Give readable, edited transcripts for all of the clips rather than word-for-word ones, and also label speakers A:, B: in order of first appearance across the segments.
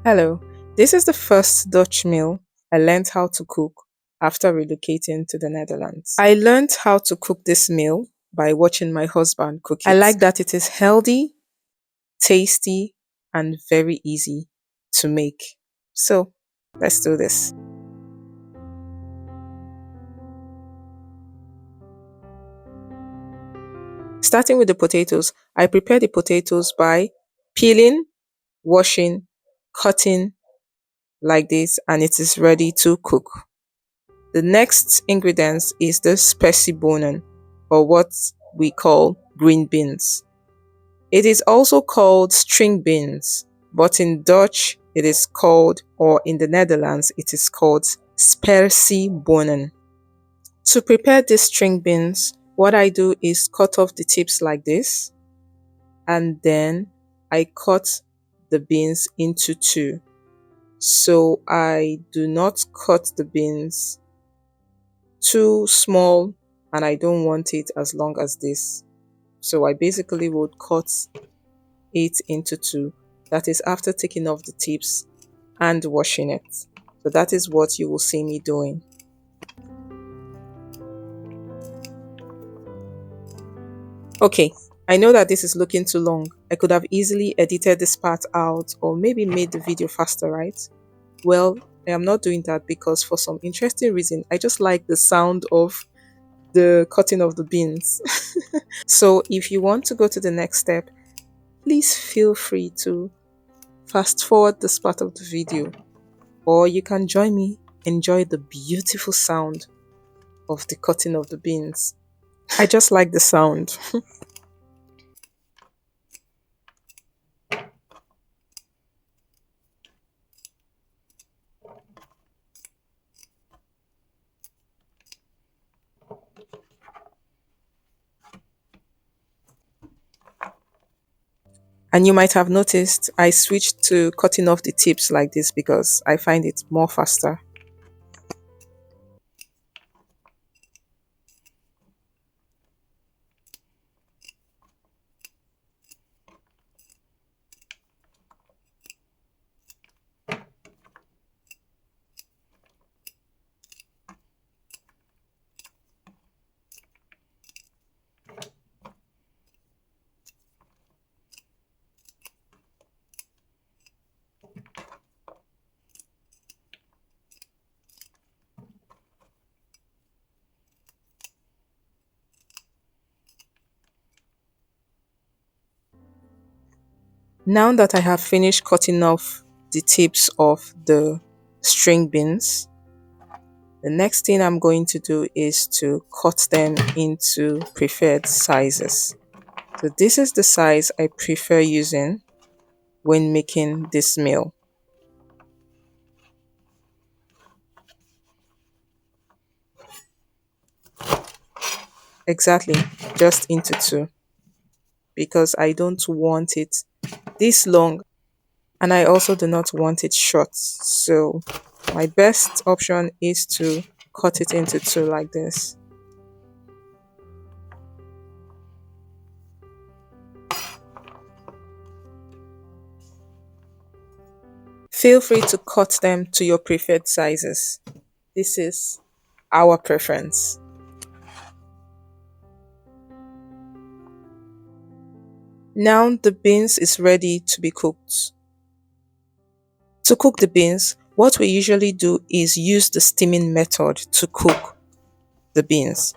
A: Hello, this is the first Dutch meal I learned how to cook after relocating to the Netherlands. I learned how to cook this meal by watching my husband cook it. I like that it is healthy, tasty, and very easy to make. So, let's do this. Starting with the potatoes, I prepare the potatoes by peeling, washing, cutting like this, and it is ready to cook. The next ingredient is the Sperziebonen, or what we call green beans. It is also called string beans, but in Dutch it is called, or in the Netherlands it is called Sperziebonen. To prepare these string beans, what I do is cut off the tips like this, and then I cut the beans into two. So I do not cut the beans too small, and I don't want it as long as this. So I basically would cut it into two. That is after taking off the tips and washing it. So that is what you will see me doing. Okay, I know that this is looking too long. I could have easily edited this part out or maybe made the video faster, right? Well, I am not doing that because for some interesting reason, I just like the sound of the cutting of the beans. So if you want to go to the next step, please feel free to fast forward this part of the video, or you can join me, enjoy the beautiful sound of the cutting of the beans. I just like the sound. And you might have noticed I switched to cutting off the tips like this because I find it more faster. Now that I have finished cutting off the tips of the string beans, the next thing I'm going to do is to cut them into preferred sizes. So this is the size I prefer using when making this meal. Exactly, just into two, because I don't want it this long and I also do not want it short. So my best option is to cut it into two like this. Feel free to cut them to your preferred sizes. This is our preference. Now the beans is ready to be cooked. To cook the beans, what we usually do is use the steaming method to cook the beans,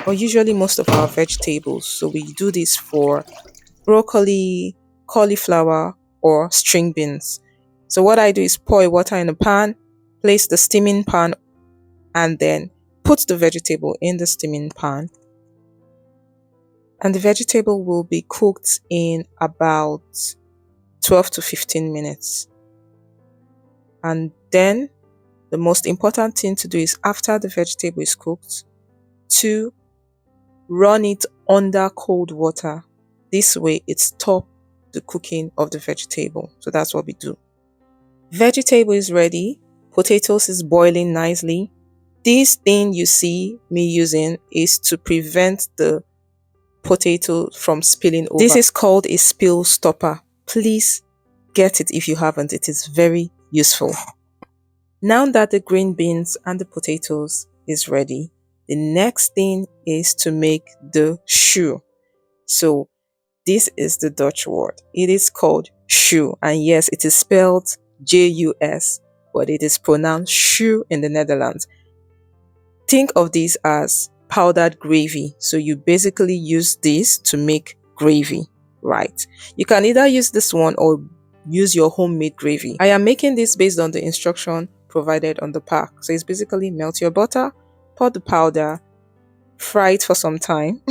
A: or usually most of our vegetables. So we do this for broccoli, cauliflower, or string beans. So what I do is pour water in a pan, place the steaming pan, and then put the vegetable in the steaming pan. And the vegetable will be cooked in about 12 to 15 minutes. And then the most important thing to do is after the vegetable is cooked, to run it under cold water. This way it stops the cooking of the vegetable. So that's what we do. Vegetable is ready. Potatoes is boiling nicely. This thing you see me using is to prevent the potato from spilling over. This is called a spill stopper. Please Get it if you haven't, it is very useful. Now that the green beans and the potatoes is ready, the next thing is to make the choux. So this is the Dutch word. It is called choux, and yes, it is spelled Jus, but it is pronounced choux in the Netherlands. Think of this as powdered gravy. So you basically use this to make gravy, right? You can either use this one or use your homemade gravy. I am making this based on the instruction provided on the pack. So it's basically melt your butter, pour the powder, fry it for some time,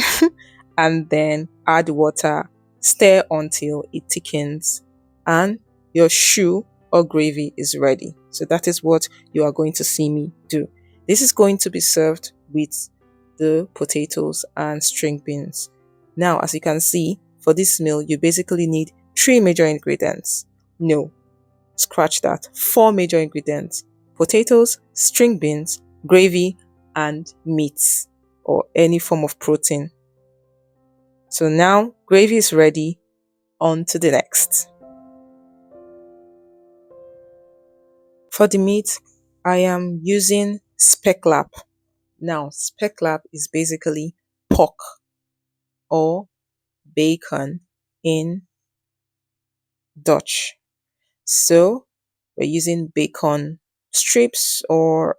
A: and then add water, stir until it thickens, and your choux or gravy is ready. So that is what you are going to see me do. This is going to be served with the potatoes and string beans. Now, as you can see, for this meal, you basically need 3 major ingredients. No, scratch that. 4 major ingredients: potatoes, string beans, gravy, and meats or any form of protein. So now gravy is ready, on to the next. For the meat, I am using Speklapje. Now, Speklapje is basically pork or bacon in Dutch. So we're using bacon strips or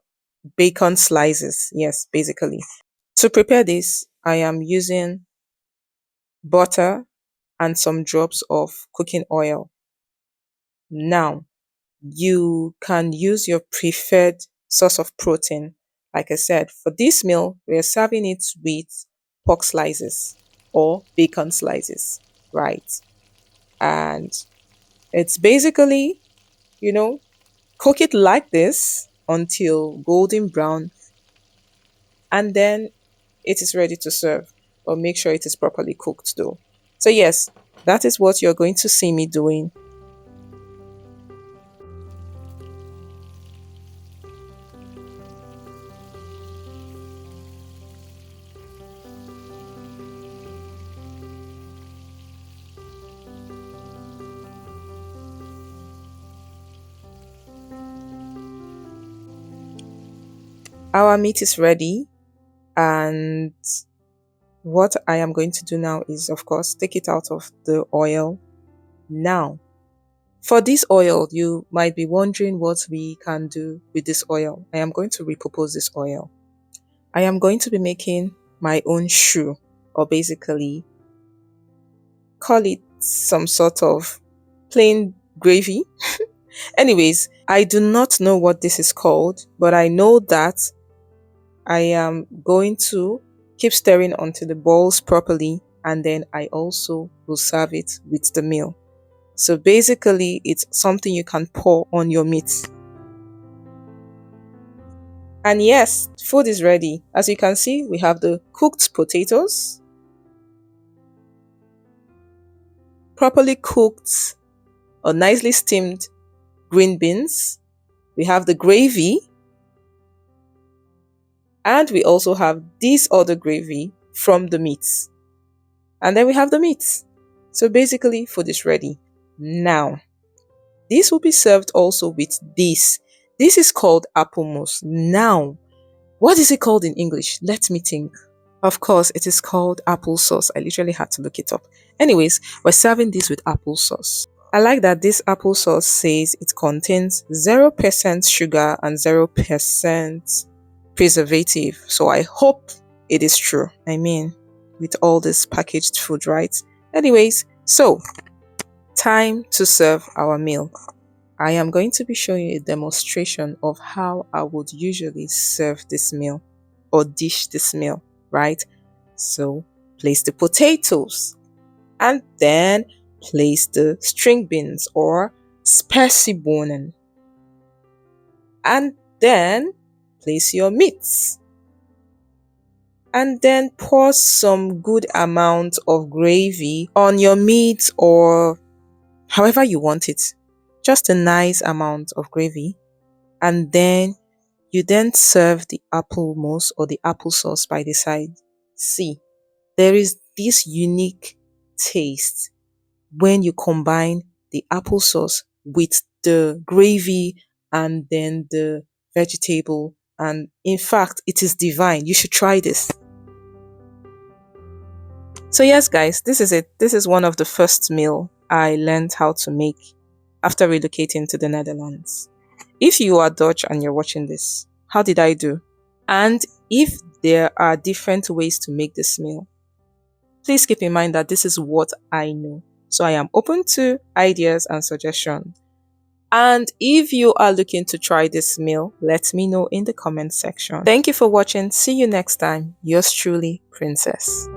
A: bacon slices. Yes, basically. To prepare this, I am using butter and some drops of cooking oil. Now, you can use your preferred source of protein. Like I said, for this meal, we are serving it with pork slices or bacon slices, right? And it's basically, you know, cook it like this until golden brown, and then it is ready to serve. But make sure it is properly cooked though. So yes, that is what you're going to see me doing. Our meat is ready, and what I am going to do now is, of course, take it out of the oil. Now, for this oil, you might be wondering what we can do with this oil. I am going to repurpose this oil. I am going to be making my own choux, or basically call it some sort of plain gravy. Anyways, I do not know what this is called, but I know that I am going to keep stirring until it boils properly, and then I also will serve it with the meal. So basically, it's something you can pour on your meat. And yes, food is ready. As you can see, we have the cooked potatoes, properly cooked or nicely steamed green beans. We have the gravy, and we also have this other gravy from the meats. And then we have the meats. So basically, food is ready. Now, this will be served also with this. This is called apple mousse. Now, what is it called in English? Let me think. Of course, it is called applesauce. I literally had to look it up. Anyways, we're serving this with applesauce. I like that this applesauce says it contains 0% sugar and 0% preservative. So I hope it is true. I mean, with all this packaged food, right? Anyways, so time to serve our meal. I am going to be showing you a demonstration of how I would usually serve this meal or dish this meal, right? So place the potatoes and then place the string beans or Sperziebonen, and then place your meats, and then pour some good amount of gravy on your meat or however you want it, just a nice amount of gravy, and then you then serve the apple mousse or the applesauce by the side. See, there is this unique taste when you combine the applesauce with the gravy and then the vegetable. And in fact, it is divine. You should try this. So yes, guys, this is it. This is one of the first meal I learned how to make after relocating to the Netherlands. If you are Dutch and you're watching this, how did I do? And if there are different ways to make this meal, please keep in mind that this is what I know. So I am open to ideas and suggestions. And if you are looking to try this meal, let me know in the comment section. Thank you for watching. See you next time. Yours truly, Princess.